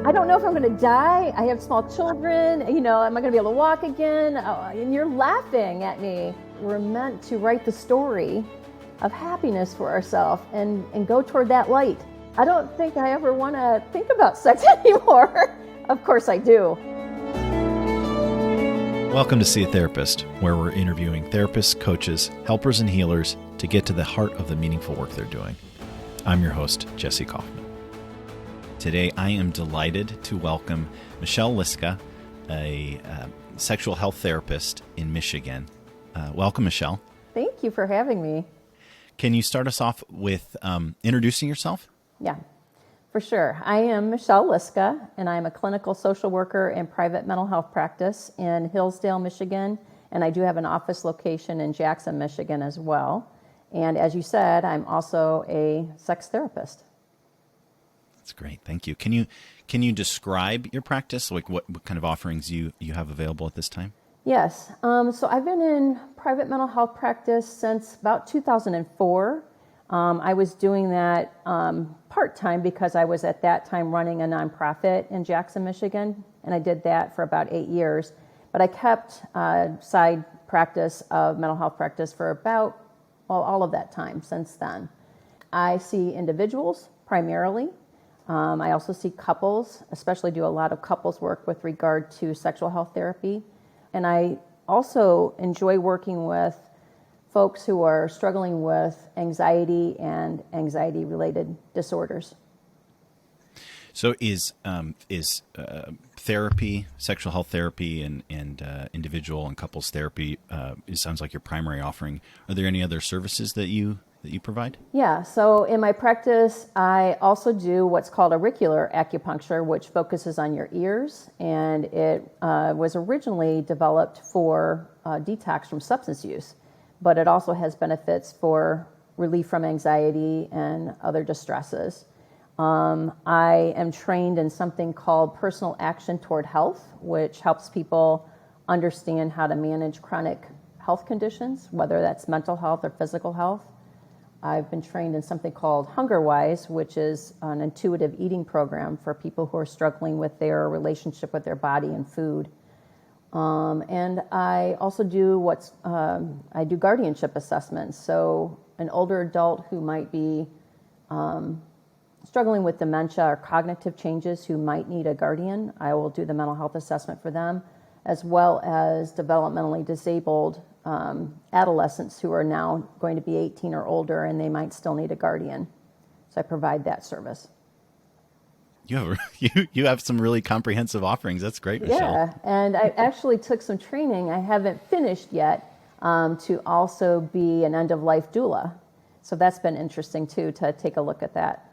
I don't know if I'm going to die. I have small children. Am I going to be able to walk again? And you're laughing at me. We're meant to write the story of happiness for ourselves and go toward that light. I don't think I ever want to think about sex anymore. Of course I do. Welcome to See a Therapist, where we're interviewing therapists, coaches, helpers, and healers to get to the heart of the meaningful work they're doing. I'm your host, Jesse Kaufman. Today, I am delighted to welcome Michelle Liska, a sexual health therapist in Michigan. Welcome, Michelle. Thank you for having me. Can you start us off with introducing yourself? Yeah, for sure. I am Michelle Liska, and I'm a clinical social worker in private mental health practice in Hillsdale, Michigan, and I do have an office location in Jackson, Michigan as well. And as you said, I'm also a sex therapist. That's great. Thank you. Can you describe your practice? Like what kind of offerings you have available at this time? Yes. So I've been in private mental health practice since about 2004. I was doing that part-time because I was at that time running a nonprofit in Jackson, Michigan, and I did that for about 8 years. But I kept side practice of mental health practice for about all of that time since then. I see individuals primarily. I also see couples, especially do a lot of couples work with regard to sexual health therapy. And I also enjoy working with folks who are struggling with anxiety and anxiety-related disorders. So is therapy, sexual health therapy, and individual and couples therapy, it sounds like your primary offering. Are there any other services that you provide? Yeah, so in my practice, I also do what's called auricular acupuncture, which focuses on your ears, and it was originally developed for detox from substance use, but it also has benefits for relief from anxiety and other distresses. I am trained in something called personal action toward health, which helps people understand how to manage chronic health conditions, whether that's mental health or physical health. I've been trained in something called HungerWise, which is an intuitive eating program for people who are struggling with their relationship with their body and food. And I also do I do guardianship assessments. So an older adult who might be struggling with dementia or cognitive changes who might need a guardian, I will do the mental health assessment for them, as well as developmentally disabled adolescents who are now going to be 18 or older and they might still need a guardian. So I provide that service. You have some really comprehensive offerings. That's great, Michelle. Yeah, and I actually took some training. I haven't finished yet to also be an end-of-life doula. So that's been interesting too, to take a look at that.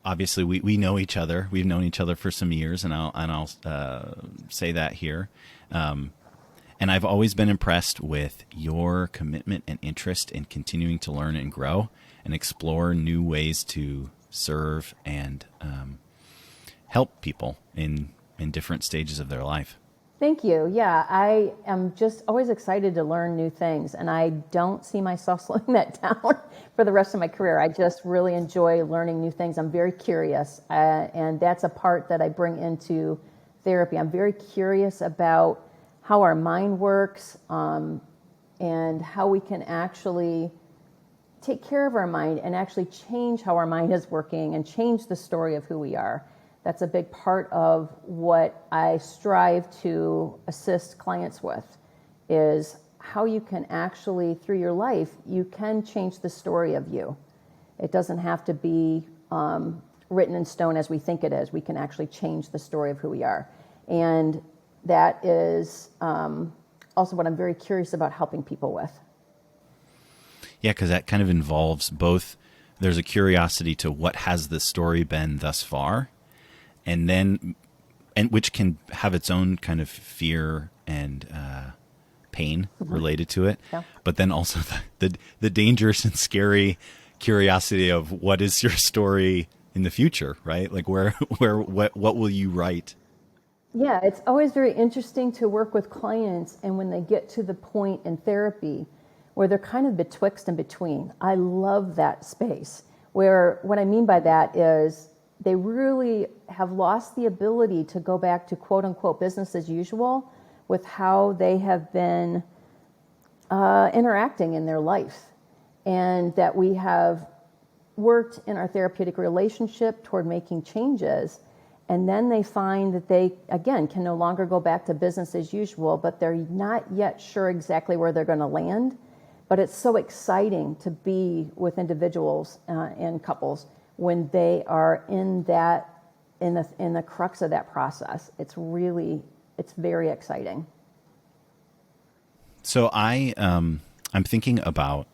Obviously, we know each other. We've known each other for some years, and I'll say that here. And I've always been impressed with your commitment and interest in continuing to learn and grow and explore new ways to serve and help people in different stages of their life. Thank you. Yeah, I am just always excited to learn new things, and I don't see myself slowing that down for the rest of my career. I just really enjoy learning new things. I'm very curious, and that's a part that I bring into therapy. I'm very curious about how our mind works and how we can actually take care of our mind and actually change how our mind is working and change the story of who we are. That's a big part of what I strive to assist clients with, is how you can actually, through your life, you can change the story of you. It doesn't have to be written in stone as we think it is. We can actually change the story of who we are. And that is also what I'm very curious about helping people with. Yeah, because that kind of involves both. There's a curiosity to what has the story been thus far, and which can have its own kind of fear and pain related to it. Yeah. But then also the dangerous and scary curiosity of what is your story in the future, right? Like what will you write? Yeah, it's always very interesting to work with clients, and when they get to the point in therapy where they're kind of betwixt and between. I love that space, where what I mean by that is they really have lost the ability to go back to quote unquote business as usual with how they have been interacting in their life. And that we have worked in our therapeutic relationship toward making changes. And then they find that they, again, can no longer go back to business as usual, but they're not yet sure exactly where they're going to land. But it's so exciting to be with individuals and couples when they are in the crux of that process. It's very exciting. So I'm thinking about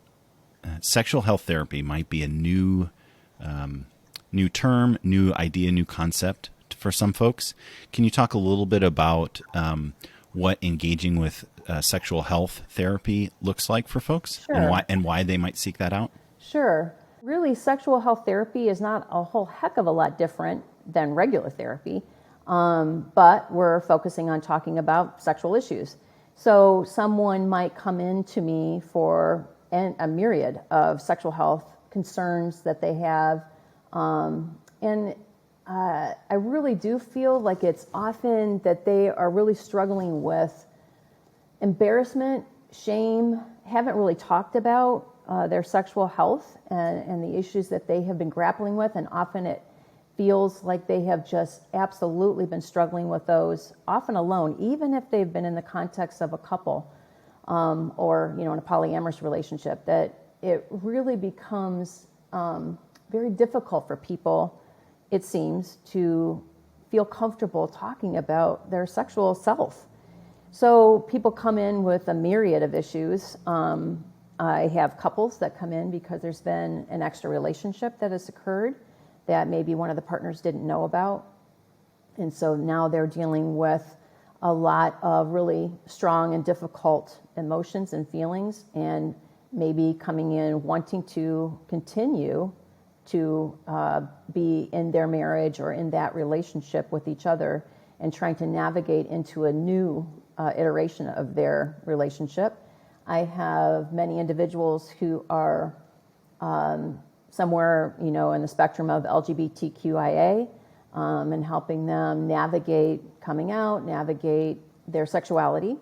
sexual health therapy might be a new term, new idea, new concept for some folks. Can you talk a little bit about what engaging with sexual health therapy looks like for folks? Sure. and why they might seek that out? Sure. Really, sexual health therapy is not a whole heck of a lot different than regular therapy, but we're focusing on talking about sexual issues. So someone might come in to me for a myriad of sexual health concerns that they have, and I really do feel like it's often that they are really struggling with embarrassment, shame, haven't really talked about their sexual health and the issues that they have been grappling with, and often it feels like they have just absolutely been struggling with those, often alone, even if they've been in the context of a couple or in a polyamorous relationship, that it really becomes very difficult for people, it seems, to feel comfortable talking about their sexual self. So people come in with a myriad of issues. I have couples that come in because there's been an extra relationship that has occurred that maybe one of the partners didn't know about. And so now they're dealing with a lot of really strong and difficult emotions and feelings, and maybe coming in wanting to continue to be in their marriage or in that relationship with each other, and trying to navigate into a new iteration of their relationship. I have many individuals who are somewhere, in the spectrum of LGBTQIA, and helping them navigate coming out, navigate their sexuality.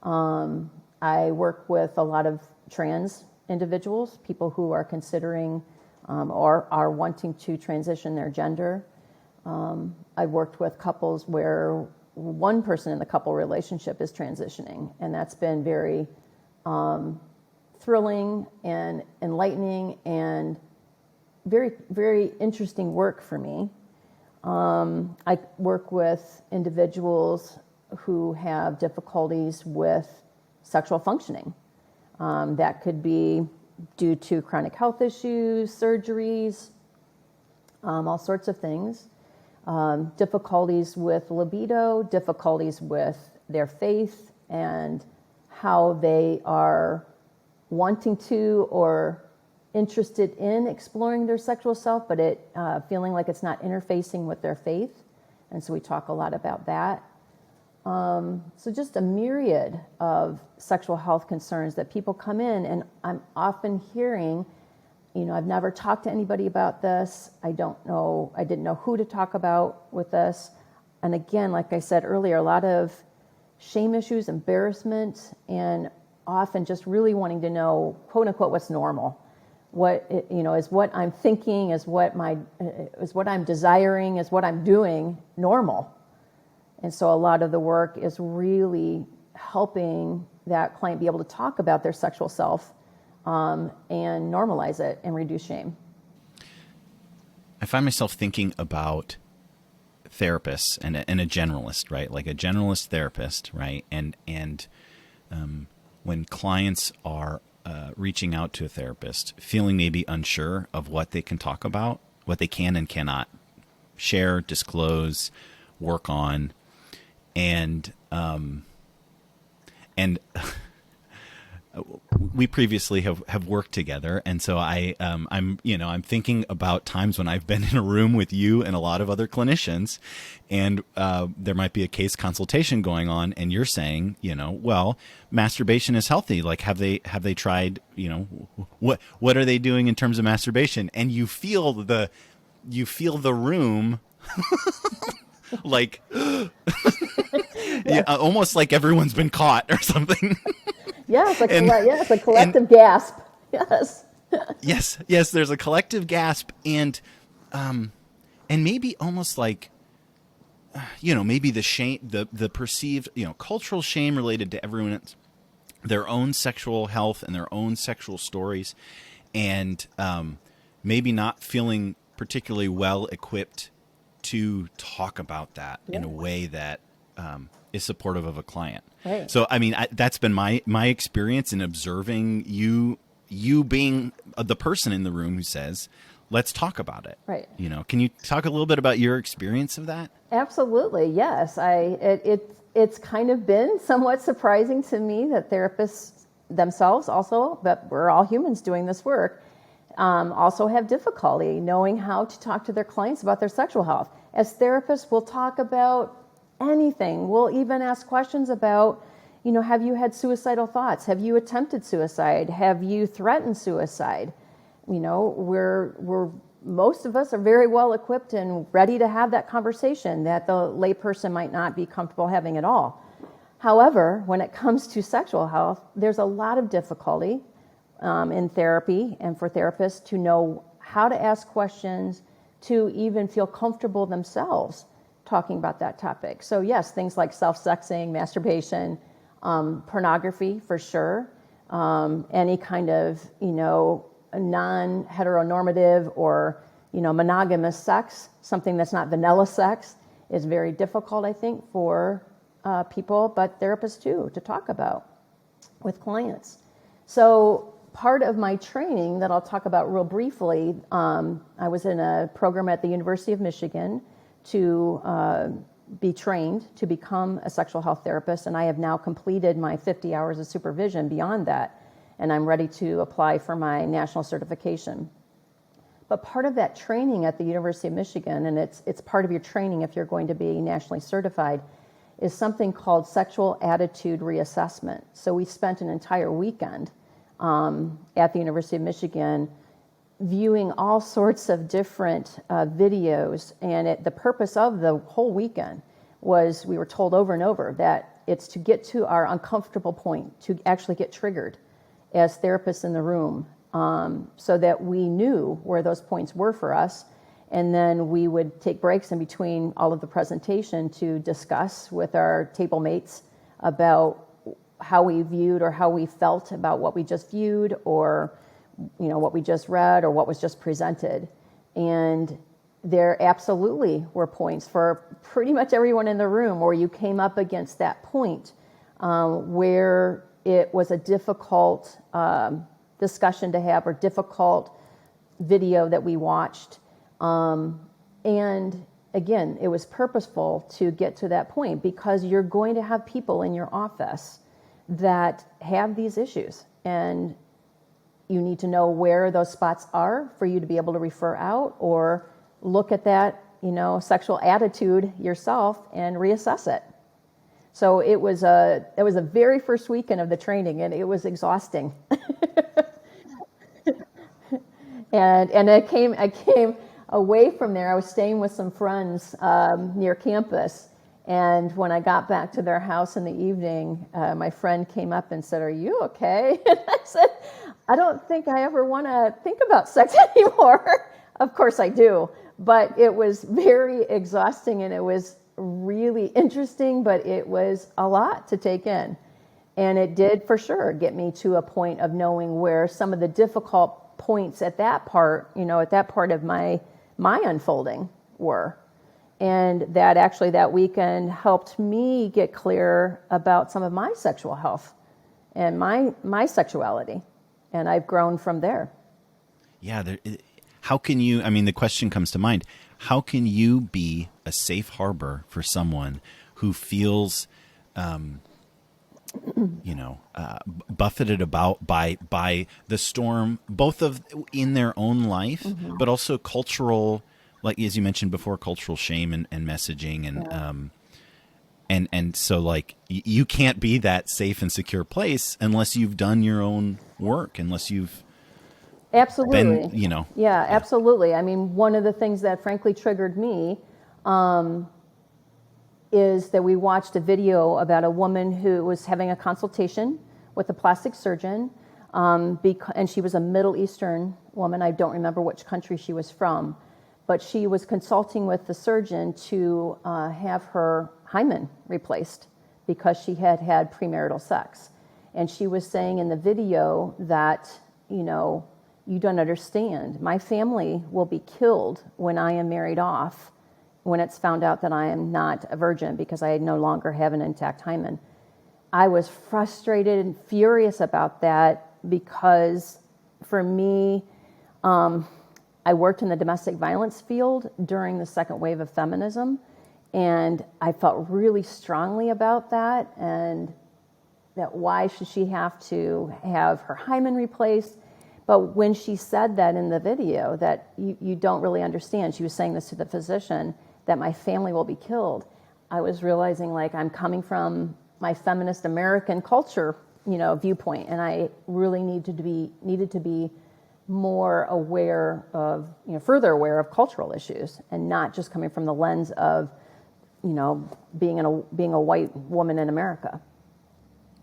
I work with a lot of trans individuals, people who are considering or are wanting to transition their gender. I've worked with couples where one person in the couple relationship is transitioning, and that's been very thrilling and enlightening and very, very interesting work for me. I work with individuals who have difficulties with sexual functioning. That could be due to chronic health issues, surgeries, all sorts of things. Difficulties with libido, difficulties with their faith and how they are wanting to or interested in exploring their sexual self, but feeling like it's not interfacing with their faith. And so we talk a lot about that. So just a myriad of sexual health concerns that people come in, and I'm often hearing, I've never talked to anybody about this. I didn't know who to talk about with this. And again, like I said earlier, a lot of shame issues, embarrassment, and often just really wanting to know, quote unquote, what's normal. Is what I'm thinking, is what I'm desiring, is what I'm doing normal? And so a lot of the work is really helping that client be able to talk about their sexual self and normalize it and reduce shame. I find myself thinking about therapists and a generalist, right? Like a generalist therapist, right? And when clients are reaching out to a therapist, feeling maybe unsure of what they can talk about, what they can and cannot share, disclose, work on, and we previously have worked together, and so I'm thinking about times when I've been in a room with you and a lot of other clinicians, and there might be a case consultation going on, and you're saying, well, masturbation is healthy. Like, have they tried? What are they doing in terms of masturbation? And you feel the you feel the room like yeah, almost like everyone's been caught or something. Yeah, it's And it's a collective gasp. Yes. yes, there's a collective gasp, and maybe almost like, maybe the shame, the perceived, cultural shame related to everyone's their own sexual health and their own sexual stories, and maybe not feeling particularly well equipped to talk about that in a way that is supportive of a client. Right. So, I mean, that's been my experience in observing you being the person in the room who says, let's talk about it. Right. Can you talk a little bit about your experience of that? Absolutely, yes. It's kind of been somewhat surprising to me that therapists themselves also, but we're all humans doing this work, also have difficulty knowing how to talk to their clients about their sexual health. As therapists, we'll talk about anything. We'll even ask questions about, have you had suicidal thoughts? Have you attempted suicide? Have you threatened suicide? We're most of us are very well equipped and ready to have that conversation that the layperson might not be comfortable having at all. However, when it comes to sexual health, there's a lot of difficulty in therapy and for therapists to know how to ask questions, to even feel comfortable themselves talking about that topic. So yes, things like self-sexing, masturbation, pornography for sure, any kind of, non-heteronormative or, monogamous sex, something that's not vanilla sex, is very difficult, I think, for people, but therapists too, to talk about with clients. So part of my training that I'll talk about real briefly, I was in a program at the University of Michigan to be trained to become a sexual health therapist, and I have now completed my 50 hours of supervision beyond that, and I'm ready to apply for my national certification. But part of that training at the University of Michigan, and it's part of your training if you're going to be nationally certified, is something called sexual attitude reassessment. So we spent an entire weekend at the University of Michigan viewing all sorts of different videos, and the purpose of the whole weekend was, we were told over and over that it's to get to our uncomfortable point, to actually get triggered as therapists in the room, so that we knew where those points were for us. And then we would take breaks in between all of the presentation to discuss with our table mates about how we viewed or how we felt about what we just viewed, or what we just read, or what was just presented. And there absolutely were points for pretty much everyone in the room where you came up against that point where it was a difficult discussion to have, or difficult video that we watched. And again, it was purposeful to get to that point, because you're going to have people in your office that have these issues, and you need to know where those spots are for you to be able to refer out, or look at that, sexual attitude yourself and reassess it. So it was a very first weekend of the training, and it was exhausting. and I came away from there. I was staying with some friends near campus, and when I got back to their house in the evening, my friend came up and said, "Are you okay?" And I said, "I don't think I ever want to think about sex anymore." Of course I do, but it was very exhausting, and it was really interesting, but it was a lot to take in. And it did for sure get me to a point of knowing where some of the difficult points at that part, at that part of my unfolding were. And that weekend helped me get clear about some of my sexual health and my sexuality. And I've grown from there. Yeah. How can you, the question comes to mind, how can you be a safe harbor for someone who feels, buffeted about by the storm, both in their own life, mm-hmm. but also cultural, like as you mentioned before, cultural shame and messaging, and so like you can't be that safe and secure place unless you've done your own work, unless you've Absolutely. been, you know, Yeah, absolutely. I mean, one of the things that frankly triggered me is that we watched a video about a woman who was having a consultation with a plastic surgeon, and she was a Middle Eastern woman. I don't remember which country she was from, but she was consulting with the surgeon to have her hymen replaced because she had had premarital sex. And she was saying in the video that, you know, you don't understand. My family will be killed when I am married off, when it's found out that I am not a virgin because I no longer have an intact hymen. I was frustrated and furious about that because for me, I worked in the domestic violence field during the second wave of feminism, and I felt really strongly about that, and that why should she have to have her hymen replaced? But when she said that in the video, that you don't really understand, she was saying this to the physician, that my family will be killed, I was realizing like I'm coming from my feminist American culture, you know, viewpoint, and I really needed to be more aware of, you know, further aware of cultural issues, and not just coming from the lens of, you know, being a white woman in America.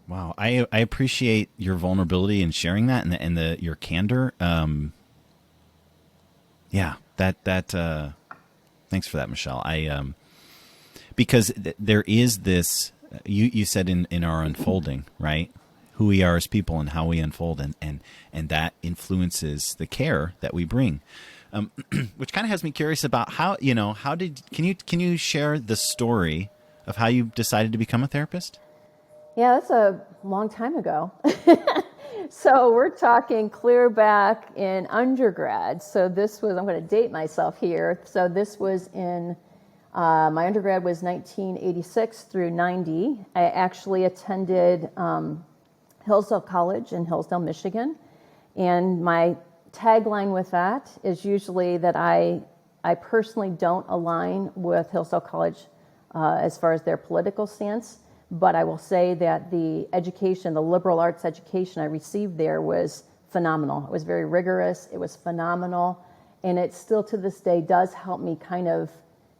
Wow, I appreciate your vulnerability in sharing that, and your candor. Yeah, that thanks for that, Michelle. Because there is this. You said in our unfolding, right? Who we are as people and how we unfold, and that influences the care that we bring. Which kind of has me curious about how can you share the story of how you decided to become a therapist? Yeah, that's a long time ago. So we're talking clear back in undergrad. So this was, I'm going to date myself here. So this was in, my undergrad was 1986 through 90. I actually attended Hillsdale College in Hillsdale, Michigan. And my tagline with that is usually that I personally don't align with Hillsdale College as far as their political stance. But I will say that the education, the liberal arts education I received there was phenomenal. It was very rigorous. It was phenomenal. And it still to this day does help me kind of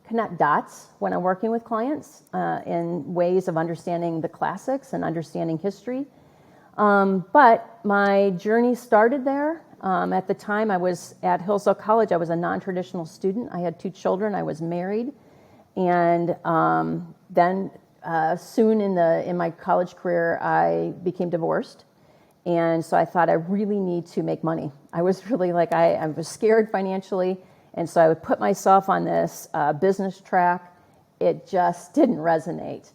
connect dots when I'm working with clients in ways of understanding the classics and understanding history. But my journey started there. At the time I was at Hillsdale College, I was a non-traditional student. I had 2 children. I was married. And then soon in my college career, I became divorced. And so I thought I really need to make money. I was really like, I was scared financially. And so I would put myself on this business track. It just didn't resonate.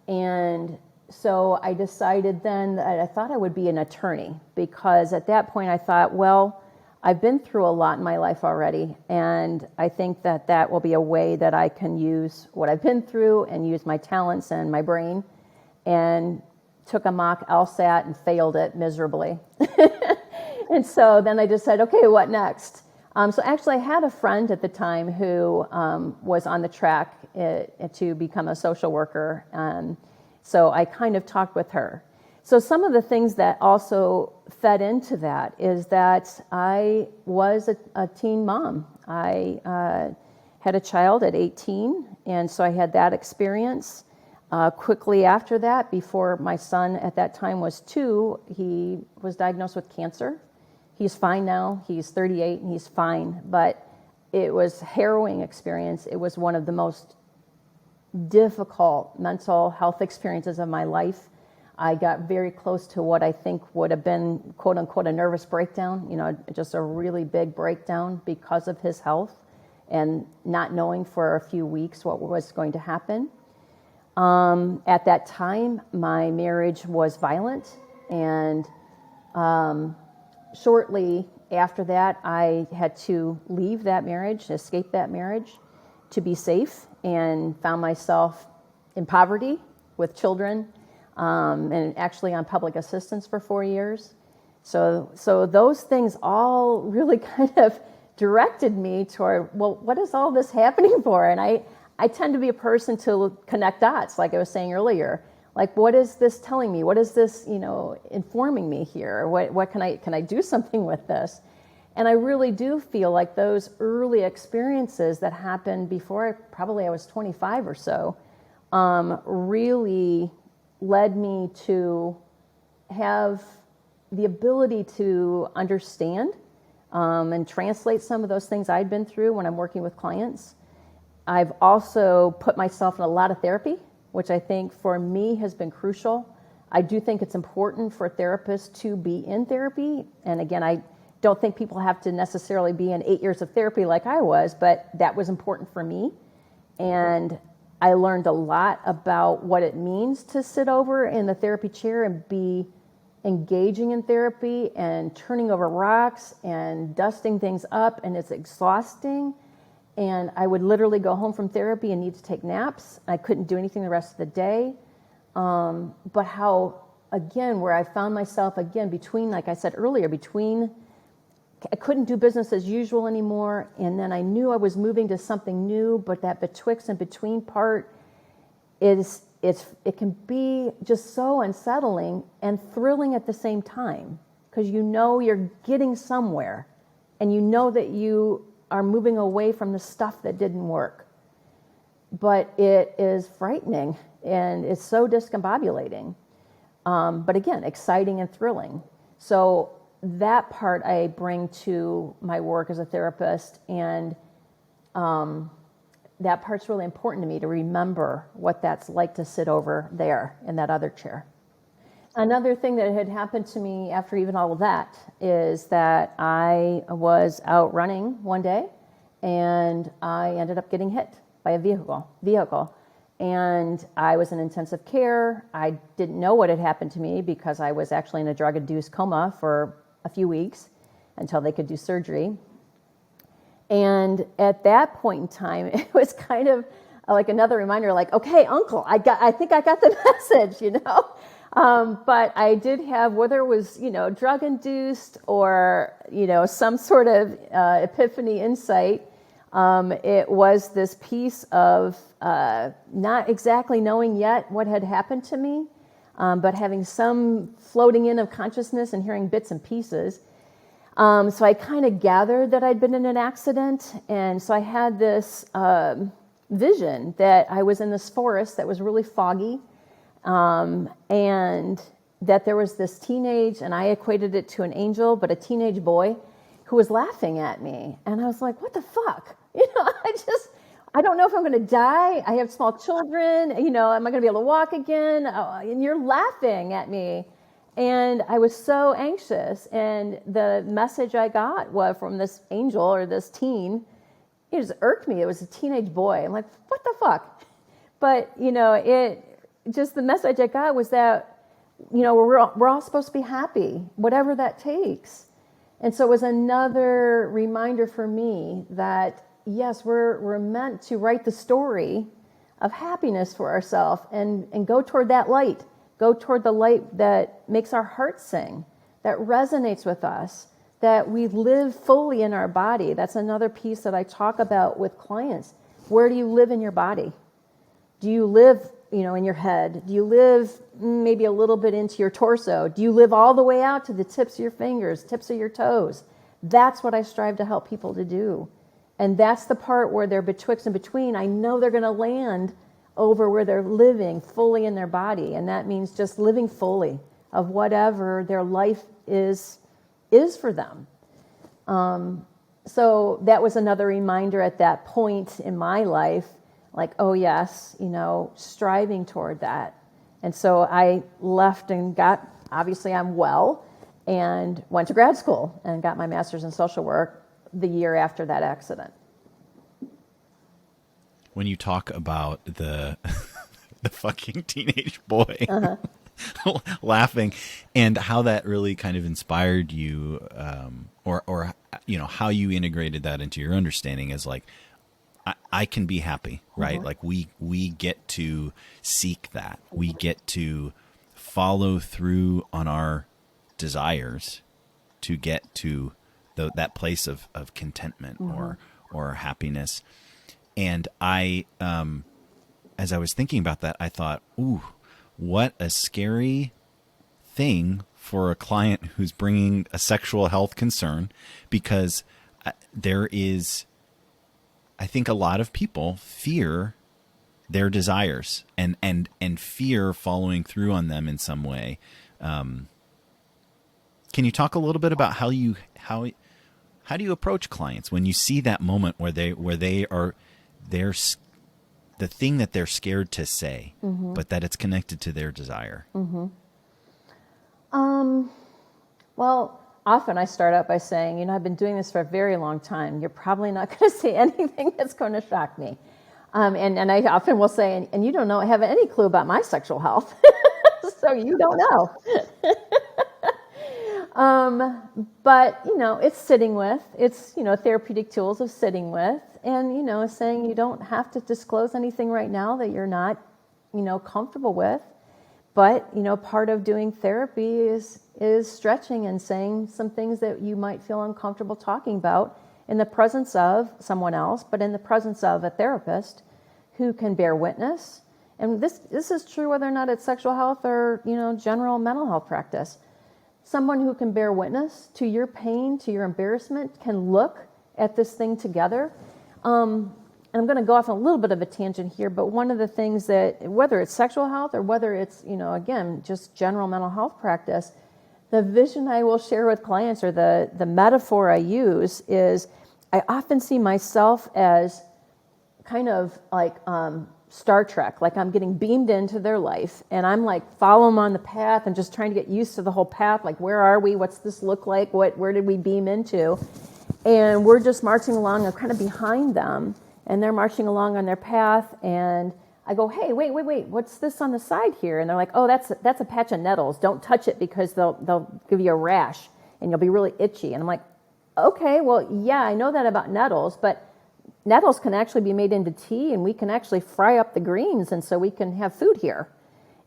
And so I decided then that I thought I would be an attorney, because at that point I thought, well, I've been through a lot in my life already, and I think that that will be a way that I can use what I've been through and use my talents and my brain. And took a mock LSAT and failed it miserably. And so then I just said, okay, what next? So actually I had a friend at the time who was on the track to become a social worker. So I kind of talked with her. So some of the things that also fed into that is that I was a teen mom. I had a child at 18, and so I had that experience. Quickly after that, before my son at that time was 2, he was diagnosed with cancer. He's fine now. He's 38 and he's fine, but it was a harrowing experience. It was one of the most difficult mental health experiences of my life. I got very close to what I think would have been, quote unquote, a nervous breakdown, just a really big breakdown because of his health and not knowing for a few weeks what was going to happen. At that time, my marriage was violent, and shortly after that, I had to leave that marriage, escape that marriage to be safe, and found myself in poverty with children, and actually on public assistance for 4 years. So those things all really kind of directed me toward, well, what is all this happening for? And I tend to be a person to connect dots, like I was saying earlier. Like, what is this telling me? What is this, informing me here? What can I do something with this? And I really do feel like those early experiences that happened before I was 25 or so, really led me to have the ability to understand and translate some of those things I'd been through when I'm working with clients. I've also put myself in a lot of therapy, which I think for me has been crucial. I do think it's important for therapists to be in therapy. And again, I don't think people have to necessarily be in 8 years of therapy like I was, but that was important for me. And I learned a lot about what it means to sit over in the therapy chair and be engaging in therapy and turning over rocks and dusting things up, and it's exhausting. And I would literally go home from therapy and need to take naps. I couldn't do anything the rest of the day. But how, again, where I found myself again between, like I said earlier, I couldn't do business as usual anymore. And then I knew I was moving to something new, but that betwixt and between part it can be just so unsettling and thrilling at the same time, because you know you're getting somewhere and you know that you are moving away from the stuff that didn't work. But it is frightening and it's so discombobulating. But again, exciting and thrilling. So that part I bring to my work as a therapist, and that part's really important to me, to remember what that's like to sit over there in that other chair. Another thing that had happened to me after even all of that is that I was out running one day and I ended up getting hit by a vehicle. And I was in intensive care. I didn't know what had happened to me because I was actually in a drug-induced coma for a few weeks until they could do surgery. And at that point in time, it was kind of like another reminder, like, okay, uncle, I think I got the message, But I did have, whether it was, drug-induced or, some sort of epiphany insight, it was this piece of not exactly knowing yet what had happened to me, but having some floating in of consciousness and hearing bits and pieces. So I kind of gathered that I'd been in an accident. And so I had this vision that I was in this forest that was really foggy, and that there was this teenage, and I equated it to an angel, but a teenage boy who was laughing at me. And I was like, what the fuck? I don't know if I'm going to die. I have small children. Am I going to be able to walk again? And you're laughing at me. And I was so anxious. And the message I got was from this angel or this teen. It just irked me. It was a teenage boy. I'm like, what the fuck? But, the message I got was that, we're all supposed to be happy, whatever that takes. And so it was another reminder for me that, yes, we're meant to write the story of happiness for ourselves and go toward that light. Go toward the light that makes our hearts sing, that resonates with us, that we live fully in our body. That's another piece that I talk about with clients. Where do you live in your body? Do you live, in your head? Do you live maybe a little bit into your torso? Do you live all the way out to the tips of your fingers, tips of your toes? That's what I strive to help people to do. And that's the part where they're betwixt and between. I know they're going to land over where they're living fully in their body. And that means just living fully of whatever their life is for them. So that was another reminder at that point in my life, like, oh yes, striving toward that. And so I left and obviously I'm well, and went to grad school and got my master's in social work the year after that accident. When you talk about the the fucking teenage boy laughing, and how that really kind of inspired you, or how you integrated that into your understanding as like, I can be happy, right? Mm-hmm. Like we get to seek that. We get to follow through on our desires to get to that place of contentment or happiness. And I, as I was thinking about that, I thought, ooh, what a scary thing for a client who's bringing a sexual health concern, because there is, I think a lot of people fear their desires and fear following through on them in some way. Can you talk a little bit about how do you approach clients when you see that moment where they're the thing that they're scared to say, but that it's connected to their desire? Well, often I start out by saying, I've been doing this for a very long time. You're probably not going to say anything that's going to shock me. And I often will say, and you don't have any clue about my sexual health, so you don't know. But, it's sitting with, it's, therapeutic tools of sitting with, and, saying you don't have to disclose anything right now that you're not, comfortable with. But, part of doing therapy is stretching and saying some things that you might feel uncomfortable talking about in the presence of someone else, but in the presence of a therapist who can bear witness. And this is true whether or not it's sexual health or, general mental health practice. Someone who can bear witness to your pain, to your embarrassment, can look at this thing together. And I'm going to go off on a little bit of a tangent here, but one of the things that, whether it's sexual health or whether it's, again, just general mental health practice, the vision I will share with clients, or the metaphor I use, is I often see myself as kind of like Star Trek, like I'm getting beamed into their life, and I'm like following them on the path and just trying to get used to the whole path. Like, where are we? What's this look like? Where did we beam into? And we're just marching along. I'm kind of behind them, and they're marching along on their path. And I go, hey, wait, what's this on the side here? And they're like, oh, that's a patch of nettles. Don't touch it because they'll give you a rash and you'll be really itchy. And I'm like, okay, well, yeah, I know that about nettles, but nettles can actually be made into tea, and we can actually fry up the greens, and so we can have food here.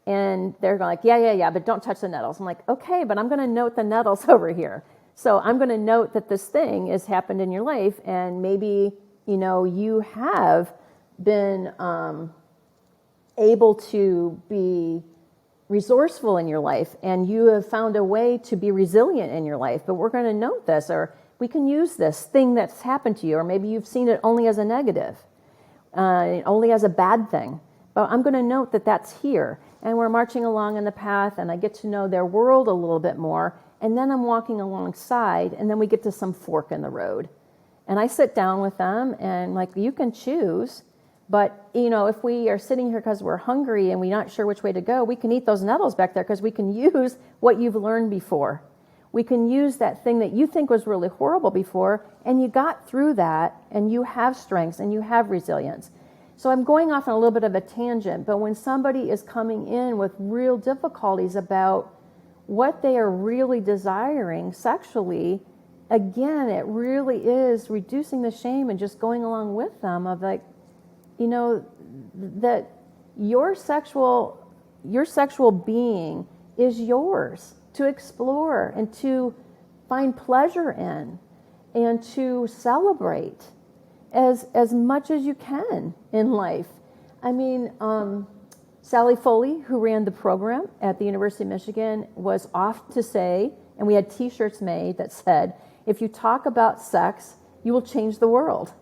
And they're like, yeah, but don't touch the nettles. I'm like, okay, but I'm going to note the nettles over here. So I'm going to note that this thing has happened in your life, and maybe, you have been able to be resourceful in your life, and you have found a way to be resilient in your life, but we're going to note this, or we can use this thing that's happened to you, or maybe you've seen it only as a negative, only as a bad thing. But I'm going to note that that's here. And we're marching along in the path, and I get to know their world a little bit more, and then I'm walking alongside, and then we get to some fork in the road. And I sit down with them, and like, you can choose, but if we are sitting here because we're hungry and we're not sure which way to go, we can eat those nettles back there because we can use what you've learned before. We can use that thing that you think was really horrible before, and you got through that, and you have strengths, and you have resilience. So I'm going off on a little bit of a tangent, but when somebody is coming in with real difficulties about what they are really desiring sexually, again, it really is reducing the shame and just going along with them of like, that your sexual being is yours to explore and to find pleasure in and to celebrate as much as you can in life. I mean, Sally Foley, who ran the program at the University of Michigan, was off to say, and we had t-shirts made that said, if you talk about sex, you will change the world.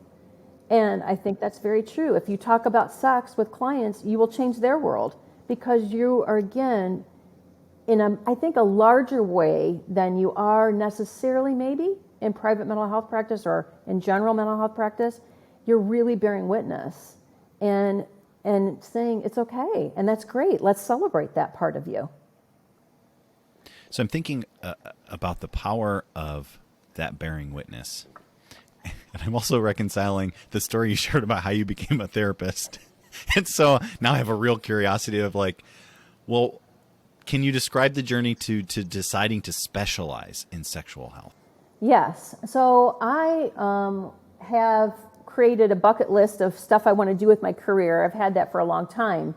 And I think that's very true. If you talk about sex with clients, you will change their world, because you are, again, in I think a larger way than you are necessarily maybe in private mental health practice or in general mental health practice, you're really bearing witness and saying it's okay, and that's great. Let's celebrate that part of you. So I'm thinking about the power of that bearing witness. And I'm also reconciling the story you shared about how you became a therapist. And so now I have a real curiosity of like, well, can you describe the journey to deciding to specialize in sexual health? Yes. So I have created a bucket list of stuff I want to do with my career. I've had that for a long time.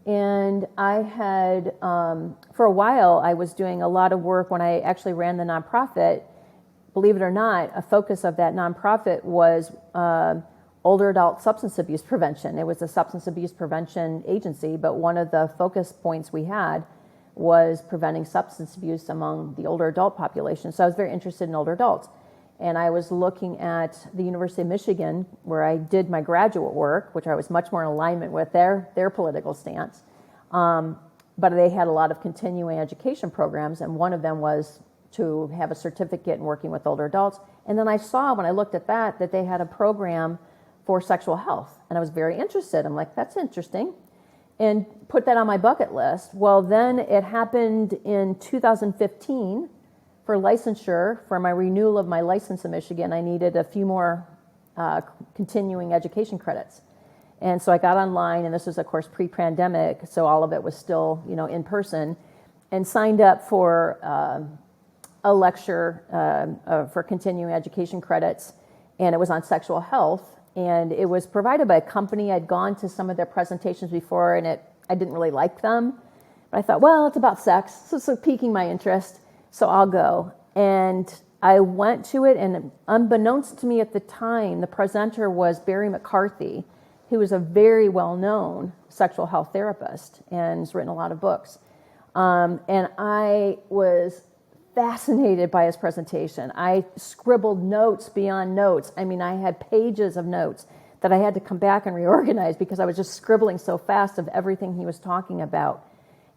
And I had, for a while, I was doing a lot of work when I actually ran the nonprofit. Believe it or not, a focus of that nonprofit was older adult substance abuse prevention. It was a substance abuse prevention agency, but one of the focus points we had was preventing substance abuse among the older adult population. So I was very interested in older adults. And I was looking at the University of Michigan, where I did my graduate work, which I was much more in alignment with their political stance. But they had a lot of continuing education programs, and one of them was to have a certificate in working with older adults. And then I saw, when I looked at that they had a program for sexual health. And I was very interested. I'm like, that's interesting. And put that on my bucket list. Well, then it happened in 2015 for licensure. For my renewal of my license in Michigan, I needed a few more continuing education credits. And so I got online, and this was, of course, pre-pandemic, so all of it was still, in person, and signed up for a lecture for continuing education credits, and it was on sexual health, and it was provided by a company. I'd gone to some of their presentations before, and I didn't really like them, but I thought, well, it's about sex, so it's piquing my interest, so I'll go. And I went to it, and unbeknownst to me at the time, the presenter was Barry McCarthy, who was a very well-known sexual health therapist and has written a lot of books. And I was fascinated by his presentation. I scribbled notes beyond notes. I mean, I had pages of notes that I had to come back and reorganize because I was just scribbling so fast of everything he was talking about.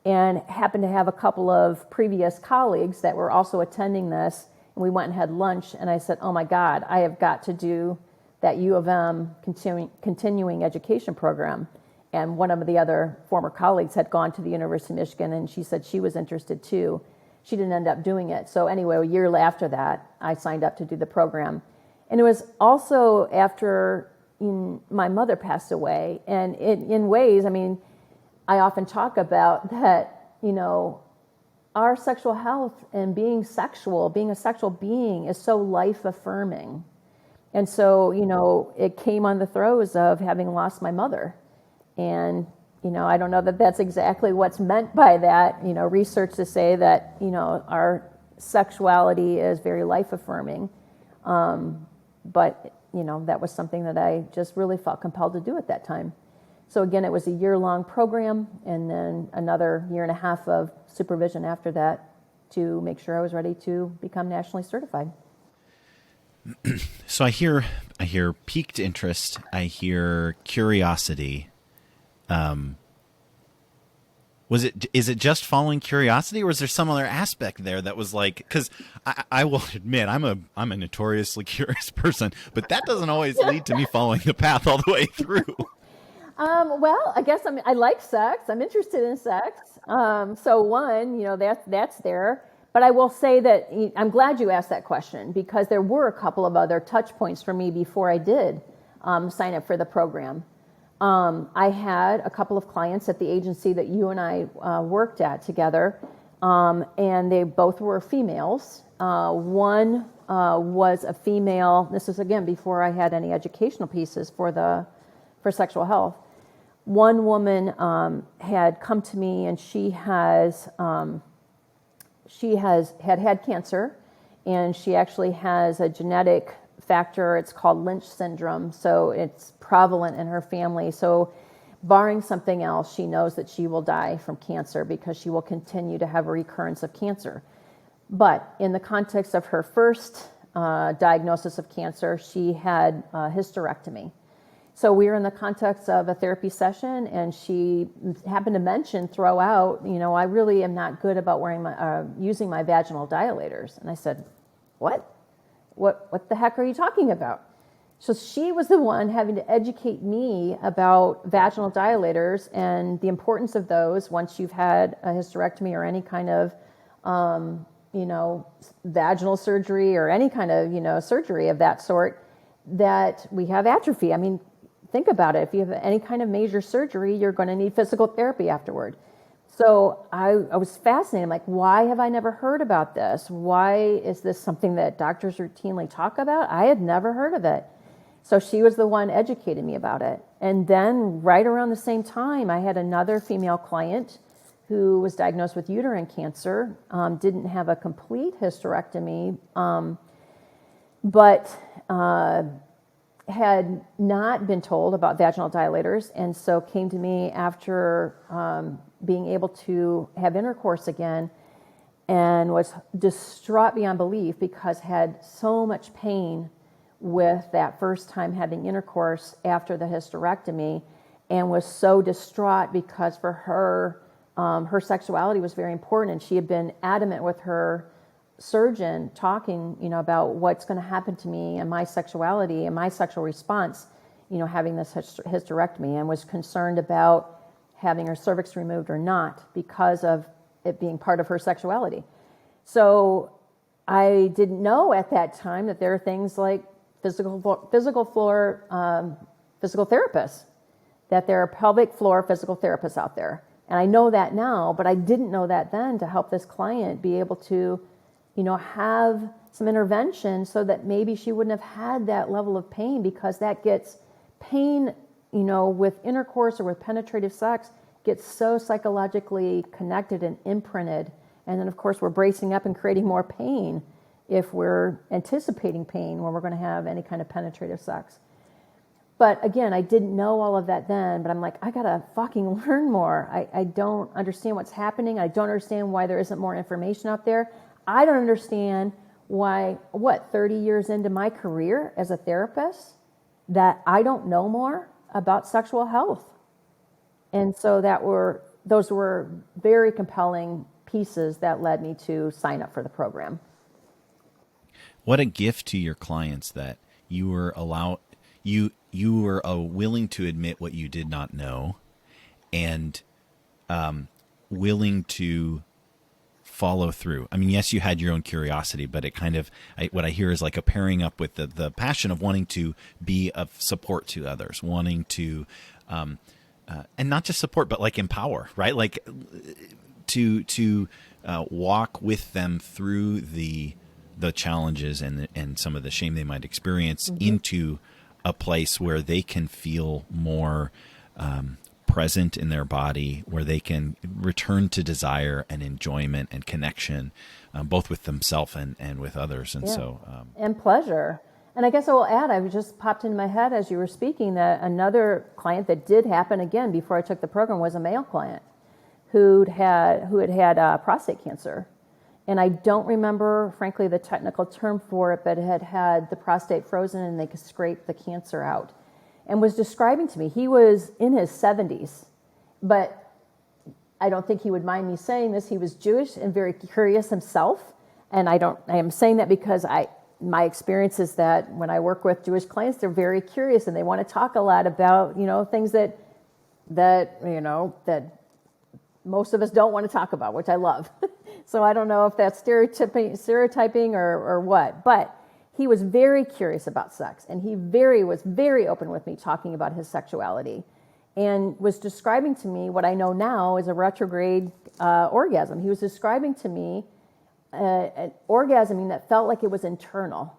And happened to have a couple of previous colleagues that were also attending this, and we went and had lunch, and I said, oh my God, I have got to do that U of M continuing education program. And one of the other former colleagues had gone to the University of Michigan, and she said she was interested too. She didn't end up doing it. So anyway, a year after that, I signed up to do the program. And it was also after my mother passed away. And in ways, I mean, I often talk about that, our sexual health and being a sexual being is so life-affirming. And so, it came on the throes of having lost my mother. And, I don't know that that's exactly what's meant by that, research to say that, our sexuality is very life-affirming. But, that was something that I just really felt compelled to do at that time. So again, it was a year-long program, and then another year and a half of supervision after that to make sure I was ready to become nationally certified. So I hear piqued interest. I hear curiosity. Is it just following curiosity, or was there some other aspect there that was like, because I will admit I'm a notoriously curious person, but that doesn't always lead to me following the path all the way through. Well, I guess I like sex. I'm interested in sex. So one, that's there. But I will say that I'm glad you asked that question, because there were a couple of other touch points for me before I did sign up for the program. I had a couple of clients at the agency that you and I worked at together, and they both were females. One was a female. This was, again, before I had any educational pieces for sexual health. One woman had come to me, and she had cancer, and she actually has a genetic factor. It's called Lynch syndrome, so it's prevalent in her family. So barring something else, she knows that she will die from cancer because she will continue to have a recurrence of cancer. But in the context of her first diagnosis of cancer, she had a hysterectomy. So we were in the context of a therapy session, and she happened to throw out, I really am not good about using my vaginal dilators. And I said, what? What the heck are you talking about? So she was the one having to educate me about vaginal dilators and the importance of those once you've had a hysterectomy or any kind of, vaginal surgery or any kind of, surgery of that sort, that we have atrophy. I mean, think about it. If you have any kind of major surgery, you're going to need physical therapy afterward. So I was fascinated. I'm like, why have I never heard about this? Why is this something that doctors routinely talk about? I had never heard of it. So she was the one educating me about it. And then right around the same time, I had another female client who was diagnosed with uterine cancer, didn't have a complete hysterectomy, but had not been told about vaginal dilators, and so came to me after being able to have intercourse again, and was distraught beyond belief because had so much pain with that first time having intercourse after the hysterectomy, and was so distraught because for her, her sexuality was very important, and she had been adamant with her surgeon talking, about what's going to happen to me and my sexuality and my sexual response, having this hysterectomy, and was concerned about having her cervix removed or not because of it being part of her sexuality. So I didn't know at that time that there are things like physical therapists, that there are pelvic floor physical therapists out there. And I know that now, but I didn't know that then, to help this client be able to, have some intervention so that maybe she wouldn't have had that level of pain, because that gets pain, with intercourse or with penetrative sex, gets so psychologically connected and imprinted. And then, of course, we're bracing up and creating more pain if we're anticipating pain when we're going to have any kind of penetrative sex. But again, I didn't know all of that then, but I'm like, I got to fucking learn more. I don't understand what's happening. I don't understand why there isn't more information out there. I don't understand why, 30 years into my career as a therapist, that I don't know more about sexual health. And so those were very compelling pieces that led me to sign up for the program. What a gift to your clients that you were willing to admit what you did not know, and willing to follow through. I mean, yes, you had your own curiosity, but it kind of, what I hear is like a pairing up with the passion of wanting to be of support to others, wanting to, and not just support, but like empower, right? Like to walk with them through the challenges and some of the shame they might experience, into a place where they can feel more present in their body, where they can return to desire and enjoyment and connection, both with themselves and with others. And and pleasure. And I guess I will add, I just popped into my head as you were speaking, that another client that did happen again before I took the program was a male client who had prostate cancer. And I don't remember, frankly, the technical term for it, but it had the prostate frozen and they could scrape the cancer out. And was describing to me, he was in his 70s, but I don't think he would mind me saying this. He was Jewish and very curious himself. And I am saying that because my experience is that when I work with Jewish clients, they're very curious and they want to talk a lot about, things that most of us don't want to talk about, which I love. So I don't know if that's stereotyping or what, but he was very curious about sex, and he was very open with me talking about his sexuality, and was describing to me what I know now is a retrograde orgasm. He was describing to me an orgasming that felt like it was internal.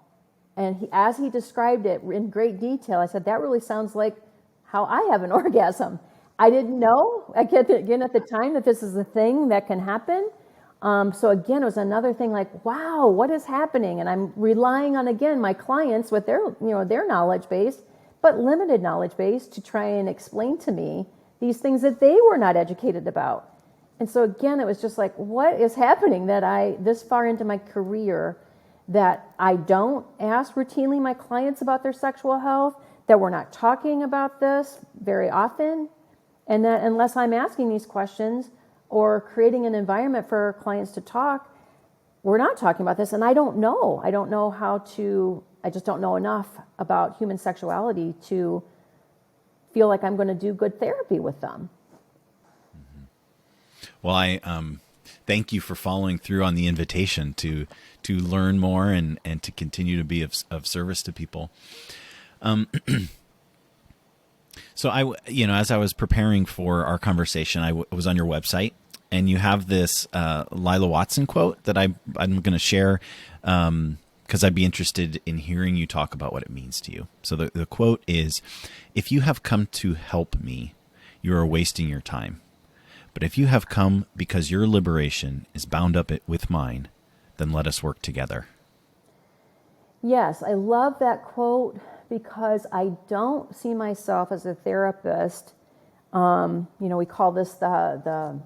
And as he described it in great detail, I said, that really sounds like how I have an orgasm. I didn't know, again, at the time, that this is a thing that can happen. So again, it was another thing like, wow, what is happening? And I'm relying on, again, my clients with their knowledge base, but limited knowledge base, to try and explain to me these things that they were not educated about. And so again, it was just like, what is happening that this far into my career, that I don't ask routinely my clients about their sexual health, that we're not talking about this very often, and that unless I'm asking these questions or creating an environment for clients to talk, we're not talking about this. And I don't know. I just don't know enough about human sexuality to feel like I'm going to do good therapy with them. Well, I thank you for following through on the invitation to learn more and to continue to be of service to people. So as I was preparing for our conversation, I was on your website, and you have this Lila Watson quote that I'm going to share because I'd be interested in hearing you talk about what it means to you. So the quote is, "If you have come to help me, you are wasting your time. But if you have come because your liberation is bound up with mine, then let us work together." Yes, I love that quote because I don't see myself as a therapist. We call this the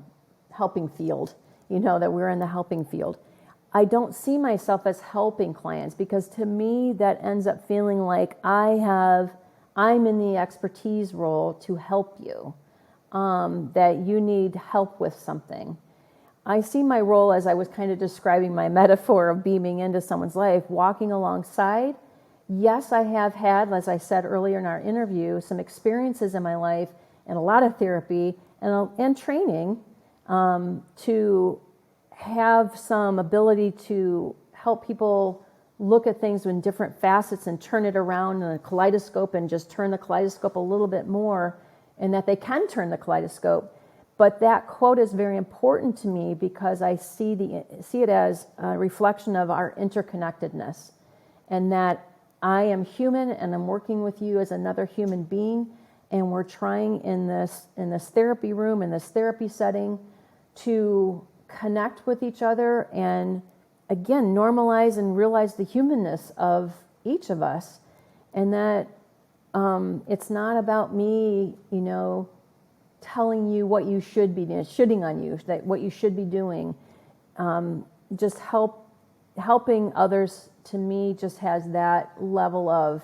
helping field, that we're in the helping field. I don't see myself as helping clients, because to me that ends up feeling like I'm in the expertise role to help you, that you need help with something. I see my role, as I was kind of describing my metaphor of beaming into someone's life, walking alongside. Yes, I have had, as I said earlier in our interview, some experiences in my life and a lot of therapy and training to have some ability to help people look at things in different facets and turn it around in a kaleidoscope and just turn the kaleidoscope a little bit more, and that they can turn the kaleidoscope. But that quote is very important to me because I see it as a reflection of our interconnectedness, and that I am human and I'm working with you as another human being, and we're trying in this therapy room, in this therapy setting, to connect with each other and, again, normalize and realize the humanness of each of us, and that it's not about me, telling you what you should be doing, shitting on you, that what you should be doing. Just helping others, to me, just has that level of,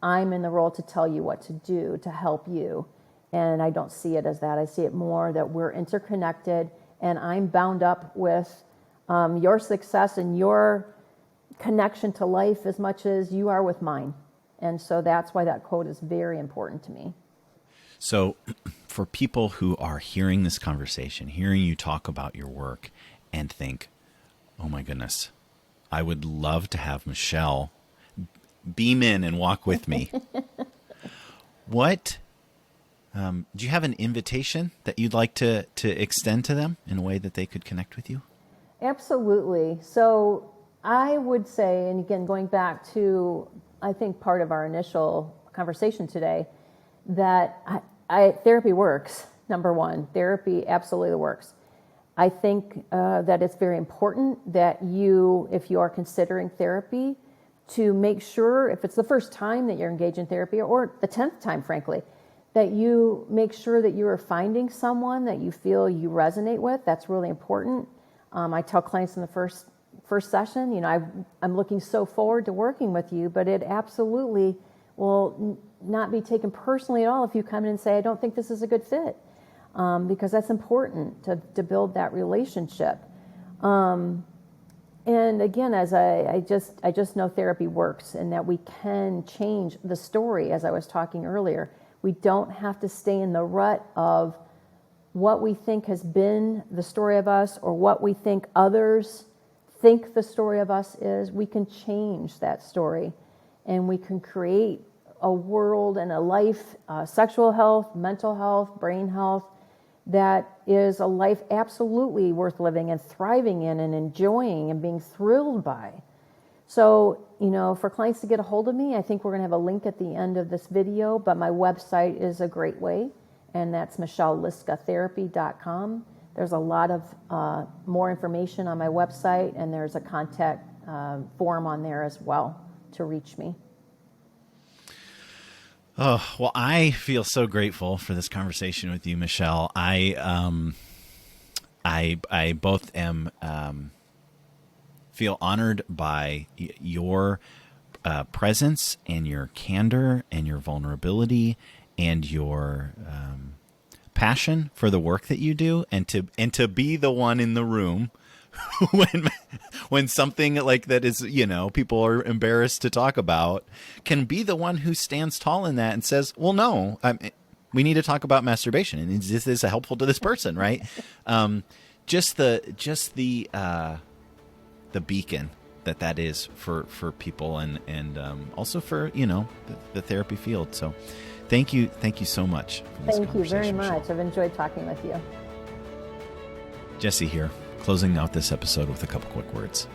I'm in the role to tell you what to do, to help you. And I don't see it as that. I see it more that we're interconnected, and I'm bound up with your success and your connection to life as much as you are with mine. And so that's why that quote is very important to me. So for people who are hearing this conversation, hearing you talk about your work and think, oh my goodness, I would love to have Michelle beam in and walk with me. What, do you have an invitation that you'd like to extend to them in a way that they could connect with you? Absolutely. So I would say, and again, going back to, I think, part of our initial conversation today, that therapy works. Number one, therapy absolutely works. I think that it's very important that you, if you are considering therapy, to make sure, if it's the first time that you're engaged in therapy, or the 10th time, frankly, that you make sure that you are finding someone that you feel you resonate with. That's really important. I tell clients in the first session, I'm looking so forward to working with you, but it absolutely will not be taken personally at all if you come in and say, I don't think this is a good fit, because that's important to build that relationship. And again, as I just know therapy works, and that we can change the story, as I was talking earlier. We don't have to stay in the rut of what we think has been the story of us, or what we think others think the story of us is. We can change that story, and we can create a world and a life, sexual health, mental health, brain health, that is a life absolutely worth living and thriving in and enjoying and being thrilled by. So, for clients to get a hold of me, I think we're going to have a link at the end of this video, but my website is a great way, and that's MichelleLiskaTherapy.com. There's a lot of more information on my website, and there's a contact form on there as well to reach me. Oh, well, I feel so grateful for this conversation with you, Michelle. I both am feel honored by your presence and your candor and your vulnerability and your passion for the work that you do, and to be the one in the room when something like that is, people are embarrassed to talk about, can be the one who stands tall in that and says, well, no, we need to talk about masturbation, and is this helpful to this person, right? Just the beacon that is for people, and also for the therapy field. So thank you so much for this Thank you very conversation, much. Michelle. I've enjoyed talking with you. Jesse here, closing out this episode with a couple quick words.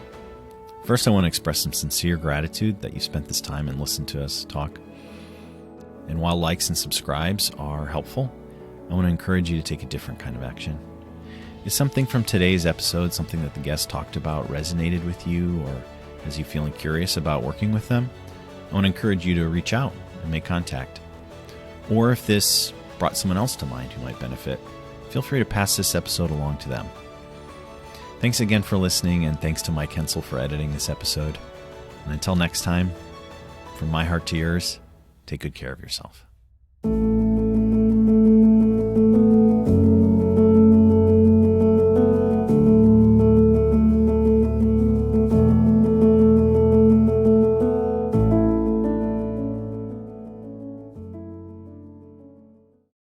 First, I want to express some sincere gratitude that you spent this time and listened to us talk. And while likes and subscribes are helpful, I want to encourage you to take a different kind of action. Is something from today's episode, something that the guest talked about, resonated with you, or has you feeling curious about working with them? I want to encourage you to reach out and make contact. Or if this brought someone else to mind who might benefit, feel free to pass this episode along to them. Thanks again for listening, and thanks to Mike Hensel for editing this episode. And until next time, from my heart to yours, take good care of yourself.